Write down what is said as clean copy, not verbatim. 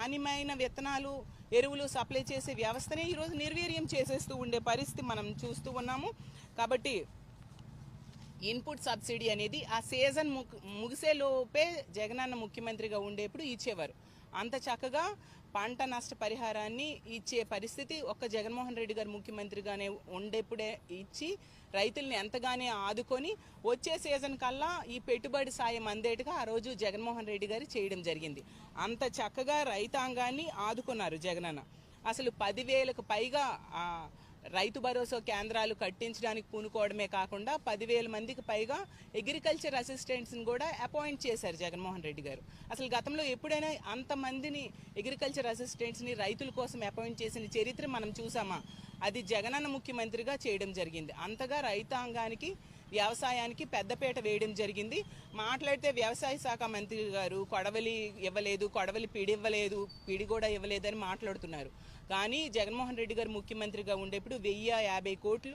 నాణ్యమైన విత్తనాలు ఎరువులు సప్లై చేసే వ్యవస్థనే ఈరోజు నిర్వీర్యం చేసేస్తూ ఉండే పరిస్థితి మనం చూస్తూ ఉన్నాము. కాబట్టి ఇన్పుట్ సబ్సిడీ అనేది ఆ సీజన్ ముగిసేలోపే జగనన్న ముఖ్యమంత్రిగా ఉండేప్పుడు ఇచ్చేవారు. అంత చక్కగా పంట నష్ట పరిహారాన్ని ఇచ్చే పరిస్థితి ఒక్క జగన్మోహన్ రెడ్డి గారు ముఖ్యమంత్రిగానే ఉండేప్పుడే ఇచ్చి రైతుల్ని ఎంతగానే ఆదుకొని వచ్చే సీజన్ కల్లా ఈ పెట్టుబడి సాయం అందేట్టుగా ఆ రోజు జగన్మోహన్ రెడ్డి గారు చేయడం జరిగింది. అంత చక్కగా రైతాంగాన్ని ఆదుకున్నారు జగనన్న. అసలు 10,000కు పైగా రైతు భరోసా కేంద్రాలు కట్టించడానికి పూనుకోవడమే కాకుండా 10,000 మందికి పైగా అగ్రికల్చర్ అసిస్టెంట్స్ని కూడా అపాయింట్ చేశారు జగన్మోహన్ రెడ్డి గారు. అసలు గతంలో ఎప్పుడైనా అంతమందిని అగ్రికల్చర్ అసిస్టెంట్స్ని రైతుల కోసం అపాయింట్ చేసిన చరిత్ర మనం చూసామా? అది జగనన్న ముఖ్యమంత్రిగా చేయడం జరిగింది. అంతగా రైతాంగానికి వ్యవసాయానికి పెద్దపీట వేయడం జరిగింది. మాట్లాడితే వ్యవసాయ శాఖ మంత్రి గారు కొడవలి ఇవ్వలేదు, కొడవలి పిడి ఇవ్వలేదు, పిడి కూడా ఇవ్వలేదని మాట్లాడుతున్నారు. కానీ జగన్మోహన్ రెడ్డి గారు ముఖ్యమంత్రిగా ఉండేప్పుడు 1,050 కోట్లు